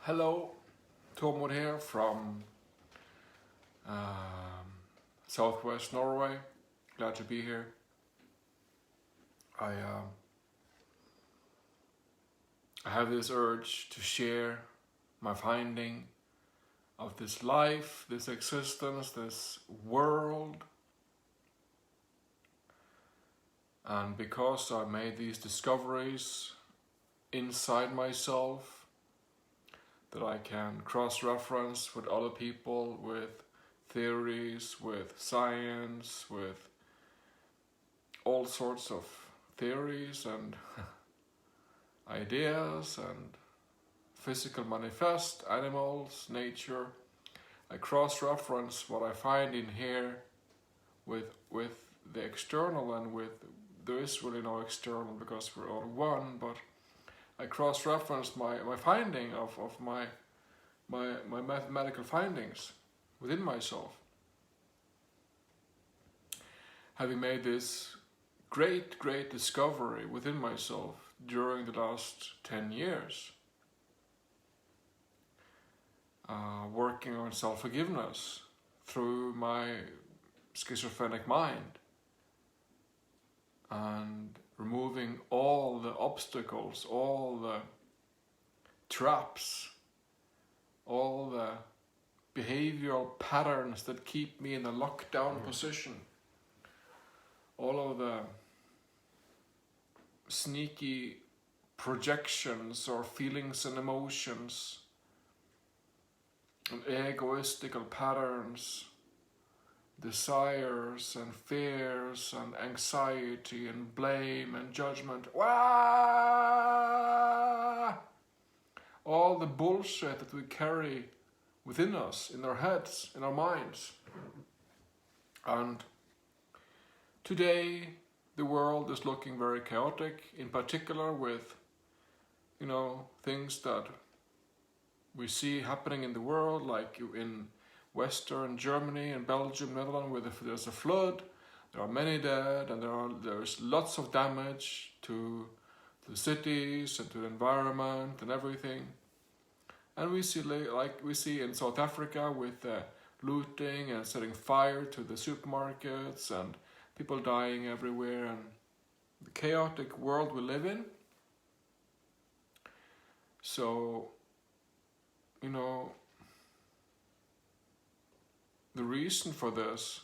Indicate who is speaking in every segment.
Speaker 1: Hello, Tormod here from um, Southwest Norway. Glad to be here. I have this urge to share my finding of this life, this existence, this world. And because I made these discoveries inside myself, that I can cross-reference with other people, with theories, with science, with all sorts of theories and ideas and physical manifest, animals, nature. I cross-reference what I find in here with the external, and there is really no external because we're all one, but I cross-reference my finding of my mathematical findings within myself. Having made this great discovery within myself during the last 10 years, working on self-forgiveness through my schizophrenic mind and removing all the obstacles, all the traps, all the behavioral patterns that keep me in a lockdown position, all of the sneaky projections or feelings and emotions and egoistical patterns, desires and fears and anxiety and blame and judgment. Wah! All the bullshit that we carry within us, in our heads, in our minds. And today the world is looking very chaotic, in particular with, things that we see happening in the world, like in Western Germany and Belgium, Netherlands, where there's a flood. There are many dead, and there's lots of damage to the cities and to the environment and everything. And we see, like we see in South Africa, with looting and setting fire to the supermarkets and people dying everywhere, and the chaotic world we live in. So, the reason for this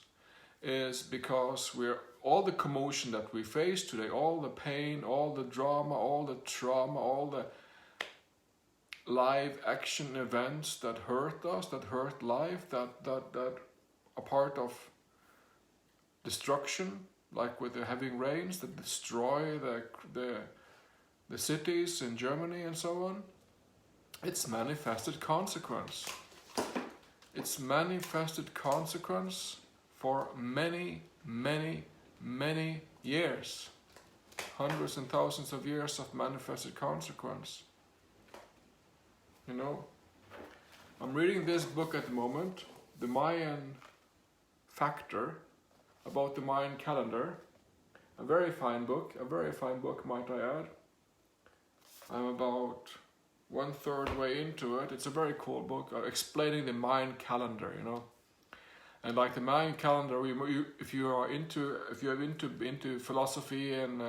Speaker 1: is because all the commotion that we face today, all the pain, all the drama, all the trauma, all the live action events that hurt us, that hurt life, that are part of destruction, like with the heavy rains that destroy the cities in Germany and so on. It's manifested consequence. It's manifested consequence for many years. Hundreds and thousands of years of manifested consequence. I'm reading this book at the moment, The Mayan Factor, about the Mayan calendar. A very fine book, might I add. I'm about 1/3 way into it. It's a very cool book explaining the Mayan calendar, And like the Mayan calendar, if you are into philosophy and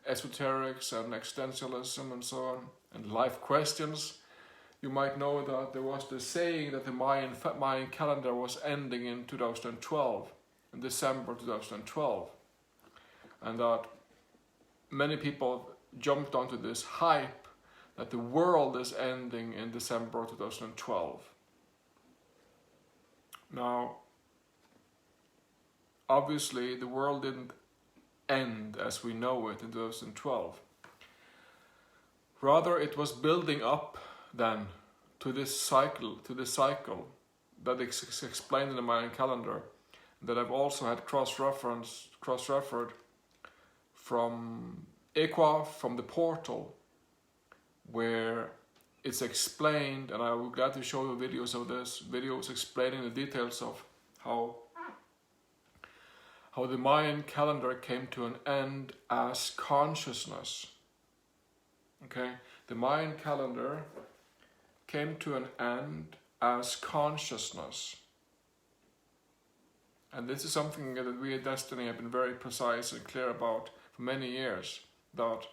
Speaker 1: esoterics and existentialism and so on, and life questions, you might know that there was the saying that the Mayan calendar was ending in 2012, in December 2012, and that many people jumped onto this hype that the world is ending in December 2012. Now, obviously, the world didn't end as we know it in 2012. Rather, it was building up then to this cycle that is explained in the Mayan calendar, that I've also had cross-referred from Equa, from the portal, where it's explained, and I will glad to show you videos explaining the details of how the Mayan calendar came to an end as consciousness. Okay, the Mayan calendar came to an end as consciousness. And this is something that we at Destiny have been very precise and clear about for many years, that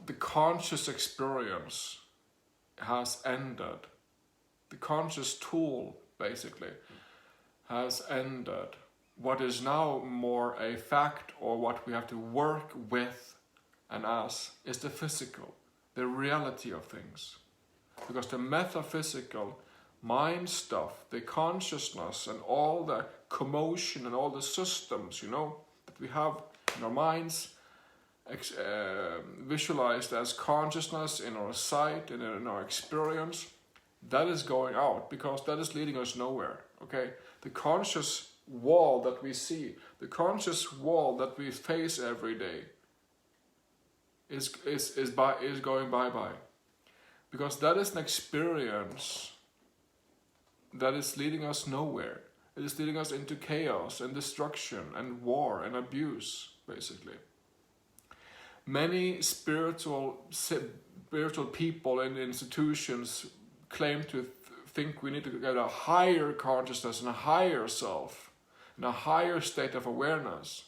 Speaker 1: the conscious experience has ended. The conscious tool, basically, has ended. What is now more a fact, or what we have to work with and as, is the physical, the reality of things. Because the metaphysical mind stuff, the consciousness and all the commotion and all the systems, that we have in our minds, visualized as consciousness in our sight and in our experience, that is going out, because that is leading us nowhere. Okay, the conscious wall that we see, the conscious wall that we face every day, is going bye-bye, because that is an experience that is leading us nowhere. It is leading us into chaos and destruction and war and abuse, basically. Many spiritual people and institutions claim to think we need to get a higher consciousness and a higher self, and a higher state of awareness.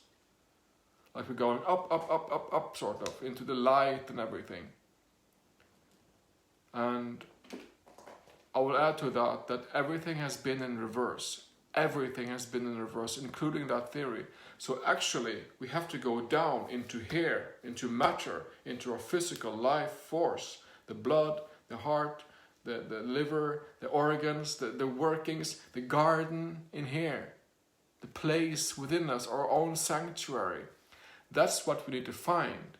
Speaker 1: Like we're going up, sort of, into the light and everything. And I will add to that everything has been in reverse. Everything has been in reverse, including that theory. So actually, we have to go down into here, into matter, into our physical life force, the blood, the heart, the liver, the organs, the workings, the garden in here, the place within us, our own sanctuary. That's what we need to find.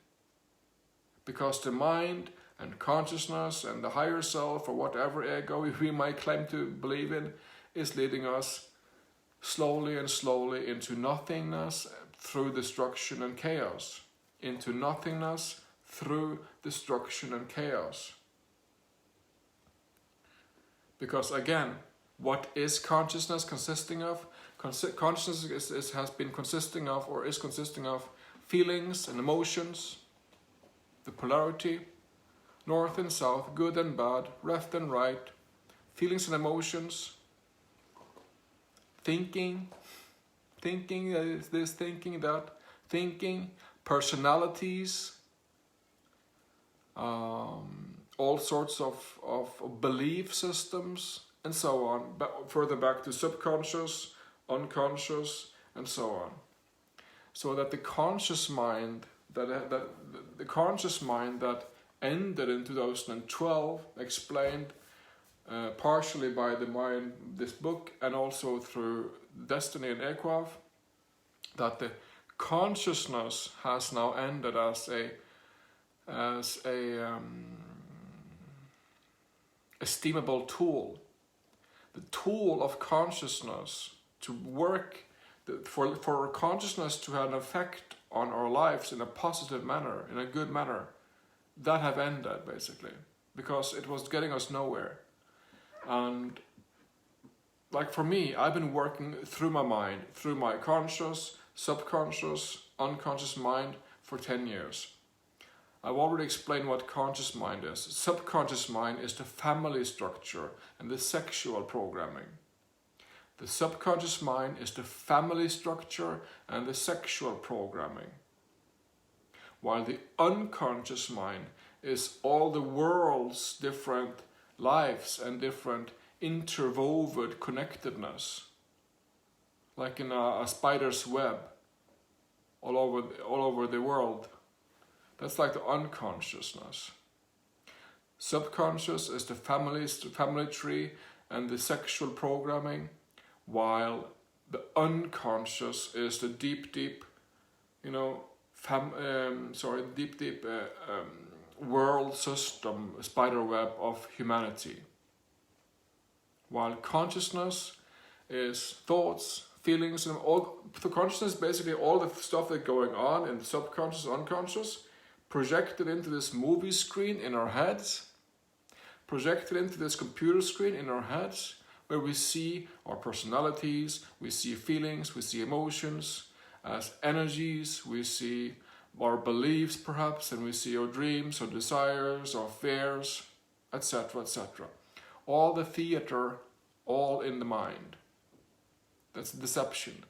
Speaker 1: Because the mind and consciousness and the higher self, or whatever ego we might claim to believe in, is leading us slowly and slowly into nothingness through destruction and chaos. Into nothingness through destruction and chaos. Because again, what is consciousness consisting of? Consciousness has been consisting of, or is consisting of, feelings and emotions, the polarity, north and south, good and bad, left and right, feelings and emotions, thinking that is this, thinking that, thinking, personalities, all sorts of belief systems, and so on, but further back to subconscious, unconscious, and so on. So that the conscious mind that ended in 2012, explained partially by the mind, this book, and also through Destiny and Equaf, that the consciousness has now ended as a esteemable tool, the tool of consciousness to work, for consciousness to have an effect on our lives in a positive manner, in a good manner. That have ended, basically, because it was getting us nowhere. And like for me, I've been working through my mind, through my conscious, subconscious, unconscious mind for 10 years. I've already explained what conscious mind is. Subconscious mind is the family structure and the sexual programming. The subconscious mind is the family structure and the sexual programming. While the unconscious mind is all the world's different lives and different interwoven connectedness. Like in a spider's web all over the world. That's like the unconsciousness. Subconscious is the family tree and the sexual programming, while the unconscious is the deep, world system, spider web of humanity. While consciousness is thoughts, feelings, and all. The consciousness is basically all the stuff that's going on in the subconscious, unconscious, projected into this movie screen in our heads, projected into this computer screen in our heads, where we see our personalities, we see feelings, we see emotions as energies, we see our beliefs perhaps, and we see our dreams, our desires, our fears, etc., etc. All the theater, all in the mind. That's deception.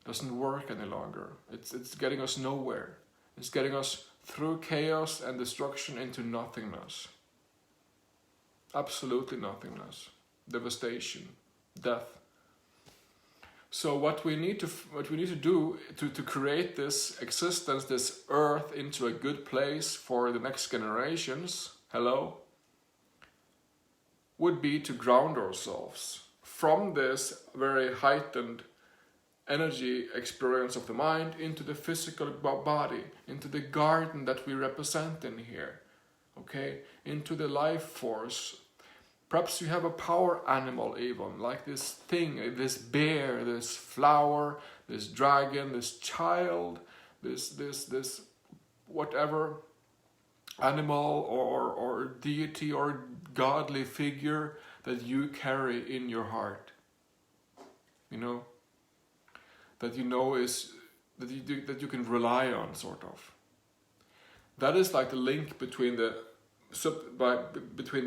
Speaker 1: Doesn't work any longer. It's getting us nowhere. It's getting us through chaos and destruction into nothingness. Absolutely nothingness. Devastation. Death. So what we need to do to create this existence, this earth, into a good place for the next generations, would be to ground ourselves from this very heightened energy experience of the mind into the physical body, into the garden that we represent in here, okay? Into the life force. Perhaps you have a power animal even, like this thing, this bear, this flower, this dragon, this child, this whatever animal or deity or godly figure that you carry in your heart. You know? That you know is that you can rely on, sort of. That is like the link between the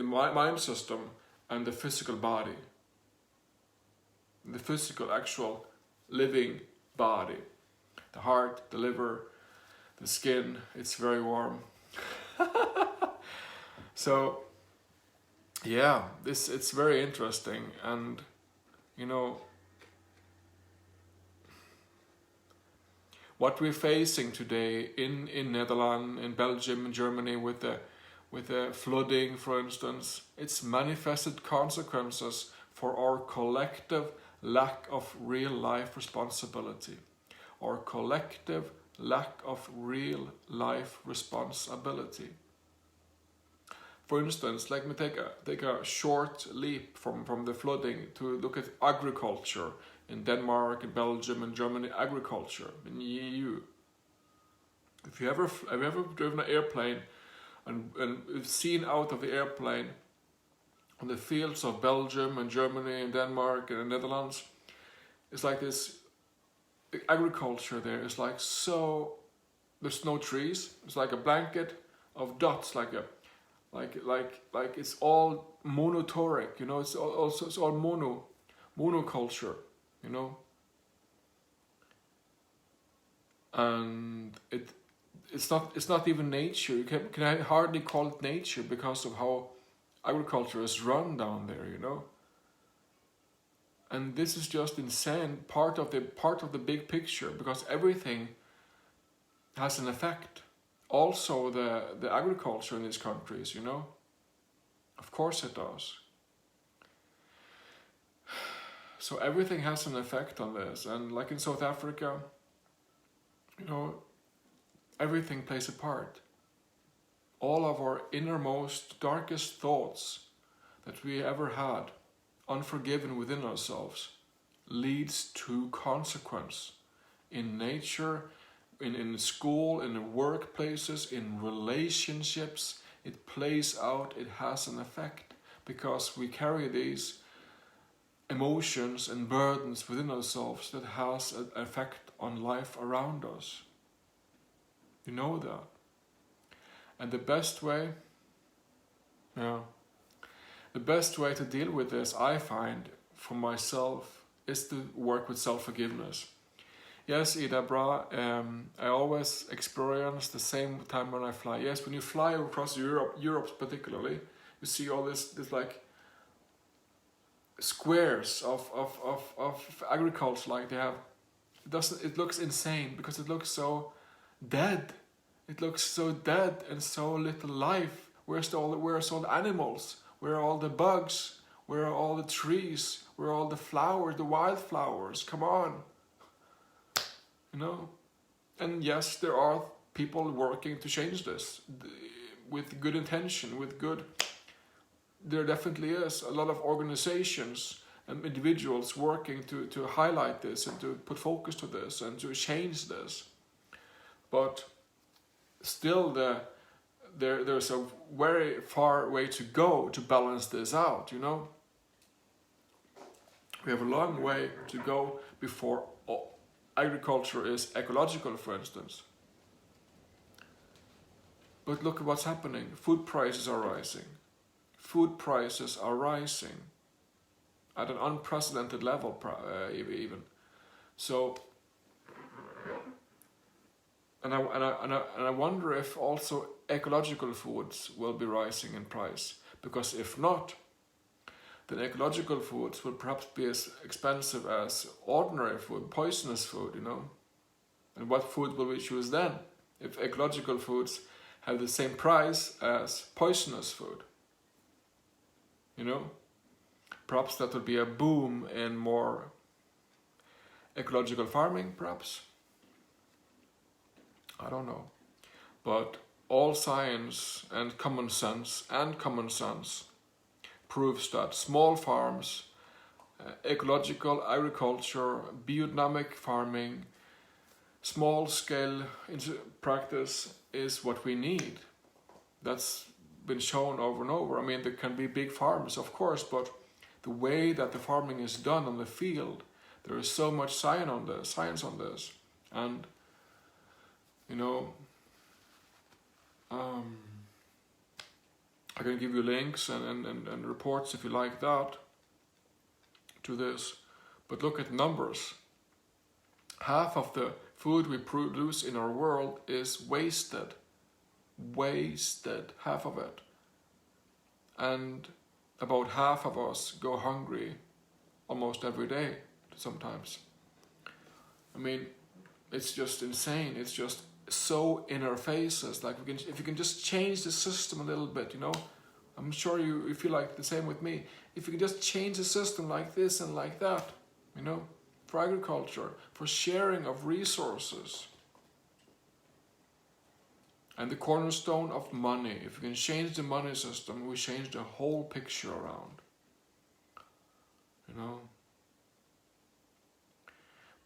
Speaker 1: mind system and the physical body, the physical, actual, living body, the heart, the liver, the skin. It's very warm. So, yeah, it's very interesting, and you know. What we're facing today in Netherlands, in Belgium, in Germany with the flooding, for instance, it's manifested consequences for our collective lack of real life responsibility. Our collective lack of real life responsibility. For instance, let me take a short leap from the flooding to look at agriculture. In Denmark, in Belgium, in Germany, agriculture, in the EU. Have you ever driven an airplane and seen out of the airplane on the fields of Belgium and Germany and Denmark and the Netherlands? It's like this agriculture there is like so. There's no trees. It's like a blanket of dots, like it's all monotoric. You know, it's all monoculture. You know, and it's not even nature. You can hardly call it nature because of how agriculture is run down there. You know, and this is just insane. Part of the big picture, because everything has an effect. Also, the agriculture in these countries. You know, of course it does. So everything has an effect on this, and like in South Africa, you know, everything plays a part. All of our innermost, darkest thoughts that we ever had, unforgiven within ourselves, leads to consequence in nature, in school, in the workplaces, in relationships. It plays out, it has an effect, because we carry these emotions and burdens within ourselves that has an effect on life around us. You know that. And the best way to deal with this, I find, for myself, is to work with self-forgiveness. Yes, Ida Bra, I always experience the same time when I fly. Yes, when you fly across Europe particularly, you see all this like squares of agriculture, like they have. It looks insane because it looks so dead. It looks so dead and so little life. Where's all the animals? Where are all the bugs? Where are all the trees? Where are all the flowers, the wildflowers? Come on. You know? And yes, there are people working to change this with good intention, with good. There definitely is a lot of organizations and individuals working to highlight this and to put focus to this and to change this. But still there's a very far way to go to balance this out, you know. We have a long way to go before agriculture is ecological, for instance. But look at what's happening. Food prices are rising. food prices are rising at an unprecedented level, even. So, and I wonder if also ecological foods will be rising in price, because if not, then ecological foods will perhaps be as expensive as ordinary food, poisonous food, And what food will we choose then, if ecological foods have the same price as poisonous food? Perhaps that would be a boom in more ecological farming, perhaps. I don't know. But all science and common sense proves that small farms, ecological agriculture, biodynamic farming, small scale practice is what we need. That's been shown over and over. I mean, there can be big farms, of course, but the way that the farming is done on the field, there is so much science on this. And, I can give you links and reports if you like that to this. But look at numbers. Half of the food we produce in our world is wasted. Half of it. And about half of us go hungry almost every day sometimes. I mean, it's just insane. It's just so in our faces. Like, if you can just change the system a little bit, I'm sure you feel like the same with me. If you can just change the system like this and like that, for agriculture, for sharing of resources. And the cornerstone of money, if we can change the money system, we change the whole picture around.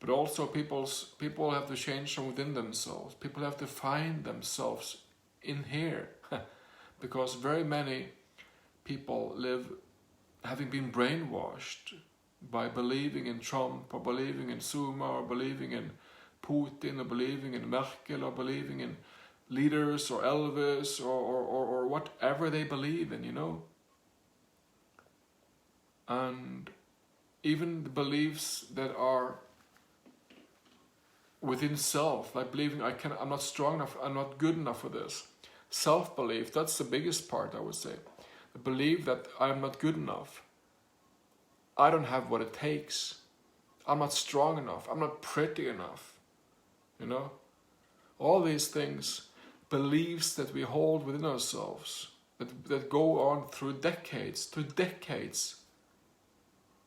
Speaker 1: But also people have to change from within themselves. People have to find themselves in here. Because very many people live having been brainwashed by believing in Trump, or believing in Zuma, or believing in Putin, or believing in Merkel, or believing in leaders, or Elvis, or whatever they believe in, And even the beliefs that are within self, like believing I'm not strong enough, I'm not good enough for this. Self-belief, that's the biggest part, I would say. The belief that I'm not good enough. I don't have what it takes. I'm not strong enough. I'm not pretty enough. All these things, beliefs that we hold within ourselves, that go on through decades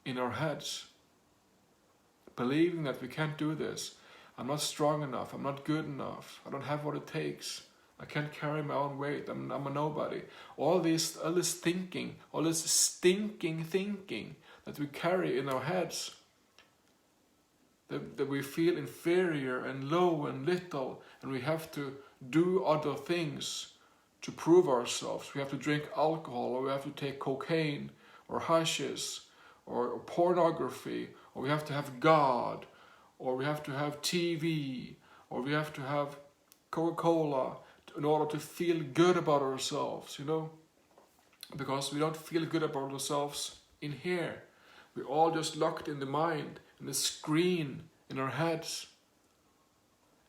Speaker 1: in our heads. Believing that we can't do this. I'm not strong enough. I'm not good enough. I don't have what it takes. I can't carry my own weight. I'm a nobody. All this thinking, all this stinking thinking that we carry in our heads, that we feel inferior and low and little, and we have to do other things to prove ourselves. We have to drink alcohol, or we have to take cocaine, or hashish, or pornography, or we have to have God, or we have to have TV, or we have to have Coca-Cola in order to feel good about ourselves, Because we don't feel good about ourselves in here. We're all just locked in the mind, in the screen, in our heads.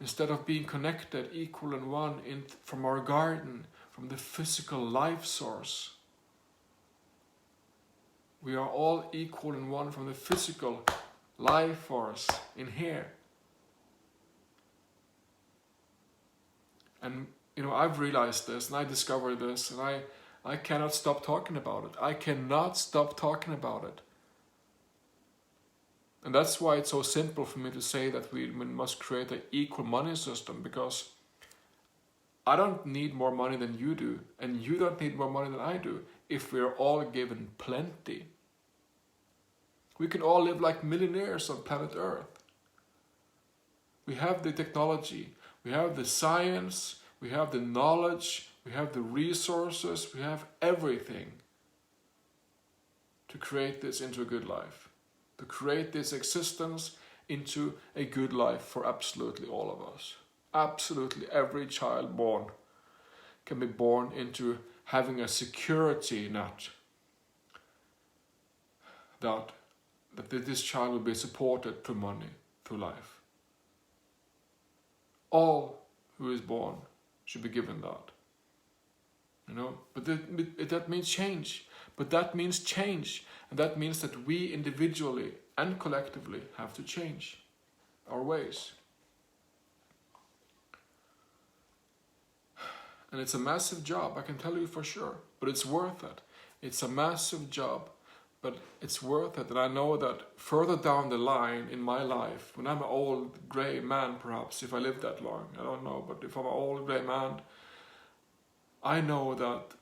Speaker 1: Instead of being connected, equal and one, from our garden, from the physical life source. We are all equal and one from the physical life force in here. And I've realized this, and I discovered this, and I cannot stop talking about it. I cannot stop talking about it. And that's why it's so simple for me to say that we must create an equal money system, because I don't need more money than you do, and you don't need more money than I do, if we're all given plenty. We can all live like millionaires on planet Earth. We have the technology, we have the science, we have the knowledge, we have the resources, we have everything to create this into a good life. To create this existence into a good life for absolutely all of us. Absolutely every child born can be born into having a security net that this child will be supported through money, through life. All who is born should be given that. But that means change. But that means change. And that means that we individually and collectively have to change our ways. And it's a massive job, I can tell you for sure. But it's worth it. It's a massive job, but it's worth it. And I know that further down the line in my life, when I'm an old grey man perhaps, if I live that long, I don't know, but if I'm an old grey man, I know that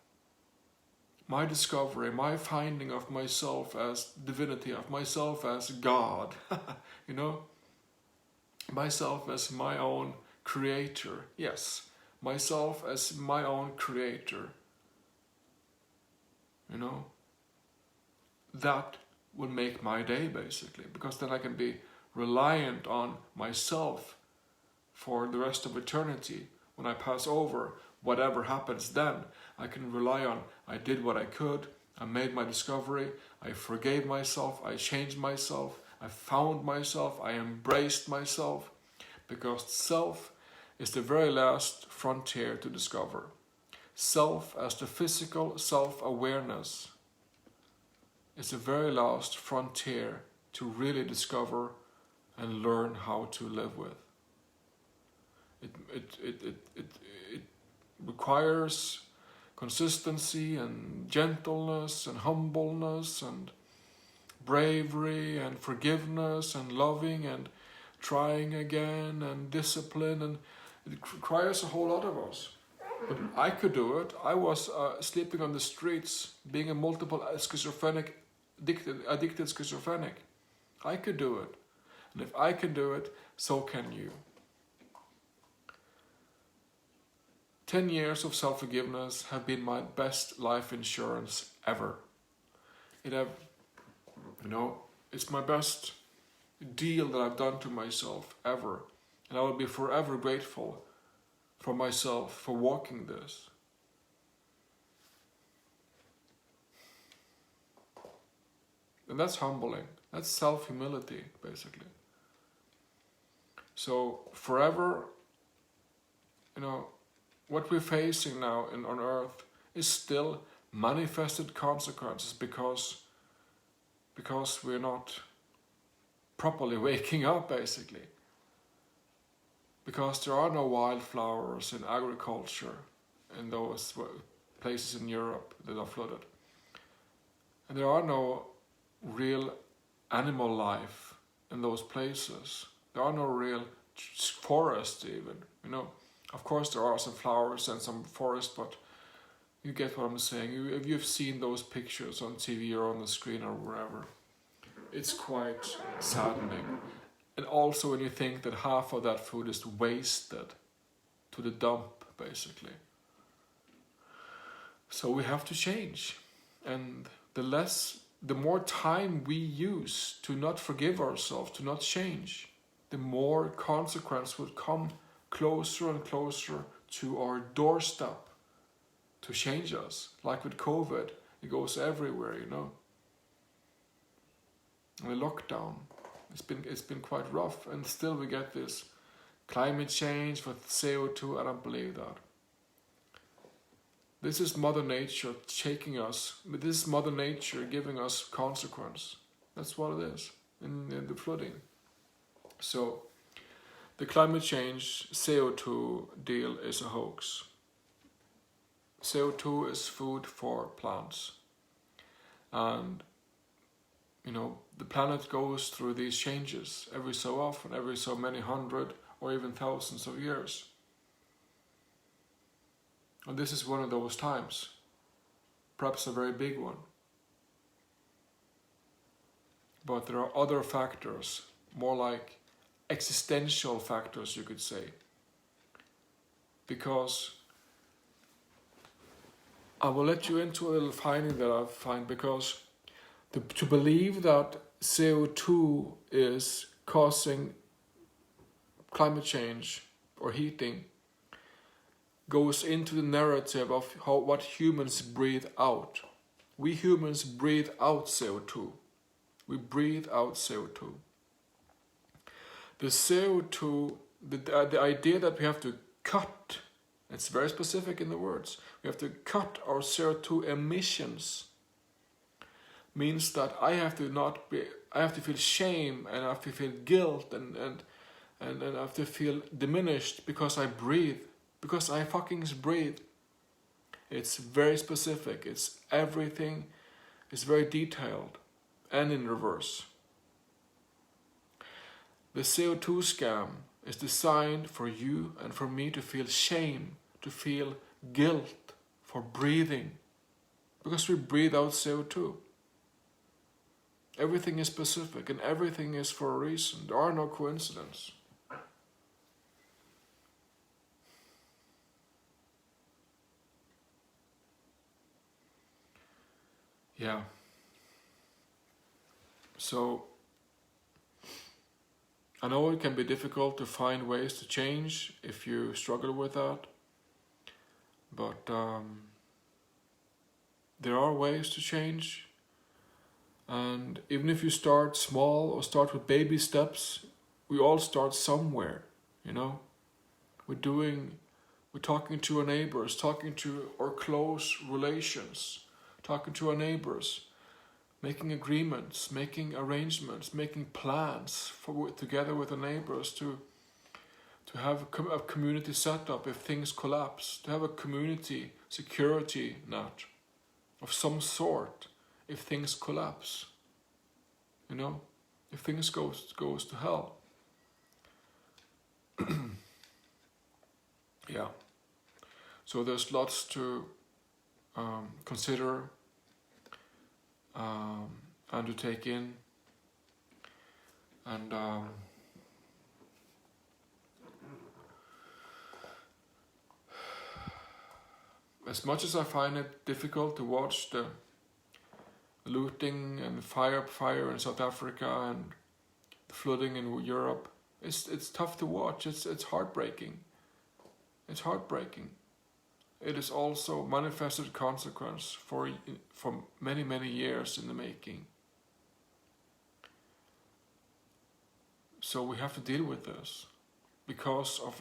Speaker 1: my discovery, my finding of myself as divinity, of myself as God, myself as my own creator, yes, myself as my own creator, that will make my day basically, because then I can be reliant on myself for the rest of eternity. When I pass over, whatever happens then, I can rely on, I did what I could, I made my discovery, I forgave myself, I changed myself, I found myself, I embraced myself, because self is the very last frontier to discover. Self as the physical self-awareness is the very last frontier to really discover and learn how to live with. It requires consistency and gentleness and humbleness and bravery and forgiveness and loving and trying again and discipline, and it requires a whole lot of us. But I could do it. I was sleeping on the streets, being a multiple schizophrenic, addicted schizophrenic. I could do it. And if I can do it, so can you. 10 years of self-forgiveness have been my best life insurance ever. It's my best deal that I've done to myself ever. And I will be forever grateful for myself for walking this. And that's humbling. That's self-humility, basically. So forever, what we're facing now on earth is still manifested consequences because we're not properly waking up, basically. Because there are no wildflowers in agriculture in those places in Europe that are flooded. And there are no real animal life in those places. There are no real forests even, Of course there are some flowers and some forest, but you get what I'm saying. If you've seen those pictures on TV or on the screen or wherever, it's quite saddening. And also when you think that half of that food is wasted to the dump, basically. So we have to change. And the more time we use to not forgive ourselves, to not change, the more consequence will come closer and closer to our doorstep to change us. Like with COVID, it goes everywhere, And the lockdown, it's been quite rough, and still we get this climate change with CO2. I don't believe that. This is Mother Nature shaking us. This is Mother Nature giving us consequence. That's what it is in the flooding. So the climate change CO2 deal is a hoax. CO2 is food for plants. And, the planet goes through these changes every so often, every so many hundred or even thousands of years. And this is one of those times. Perhaps a very big one. But there are other factors, more like existential factors, you could say. Because I will let you into a little finding that I find, because to believe that CO2 is causing climate change or heating goes into the narrative of what humans breathe out. We humans breathe out CO2. We breathe out CO2. The CO2, the idea that we have to cut, it's very specific in the words, we have to cut our CO2 emissions, means that I have to feel shame, and I have to feel guilt, and I have to feel diminished because I breathe, because I fucking breathe. It's very specific, it's everything, it's very detailed, and in reverse. The CO2 scam is designed for you and for me to feel shame, to feel guilt for breathing, because we breathe out CO2. Everything is specific and everything is for a reason. There are no coincidences. Yeah. So, I know it can be difficult to find ways to change if you struggle with that, but there are ways to change. And even if you start small or start with baby steps, we all start somewhere, you know? We're talking to our neighbors, talking to our close relations, talking to our neighbors, making agreements, making arrangements, making plans together with the neighbors to have a community set up if things collapse, to have a community security net of some sort if things collapse, you know, if things goes to hell. Yeah. So there's lots to consider and to take in, and as much as I find it difficult to watch the looting and fire in South Africa and the flooding in Europe, it's tough to watch. It's heartbreaking. It's heartbreaking. It is also manifested consequence for many years in the making. So we have to deal with this because of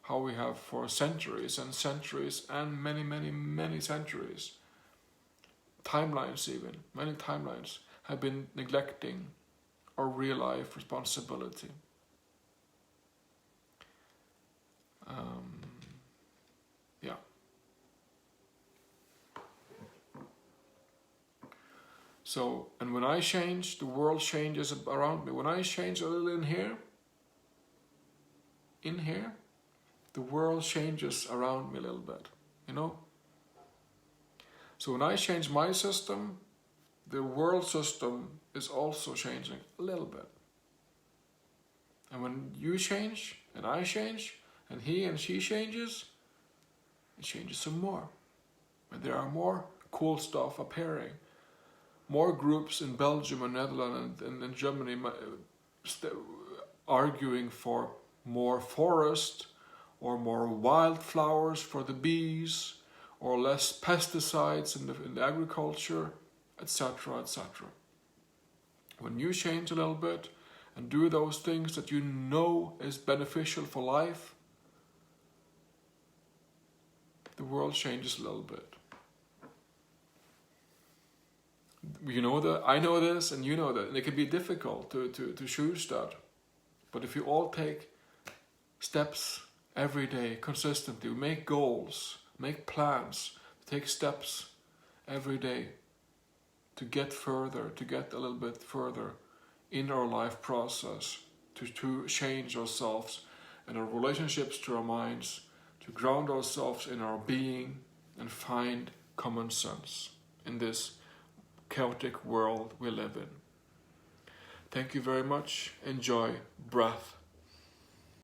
Speaker 1: how we have for centuries and centuries and many centuries. Timelines even, many timelines have been neglecting our real life responsibility. Yeah. So, and when I change, the world changes around me. When I change a little in here, the world changes around me a little bit, you know? So when I change my system, the world system is also changing a little bit. And when you change, and I change, and he and she changes, it changes some more. And there are more cool stuff appearing. More groups in Belgium and Netherlands and in Germany arguing for more forest or more wildflowers for the bees or less pesticides in the agriculture, etc., etc. When you change a little bit and do those things that you know is beneficial for life, the world changes a little bit. You know that, I know this, and you know that, and it can be difficult to choose that. But if you all take steps every day, consistently, make goals, make plans, take steps every day to get further, to get a little bit further in our life process, to change ourselves and our relationships to our minds, to ground ourselves in our being and find common sense in this chaotic world we live in. Thank you very much. Enjoy breath.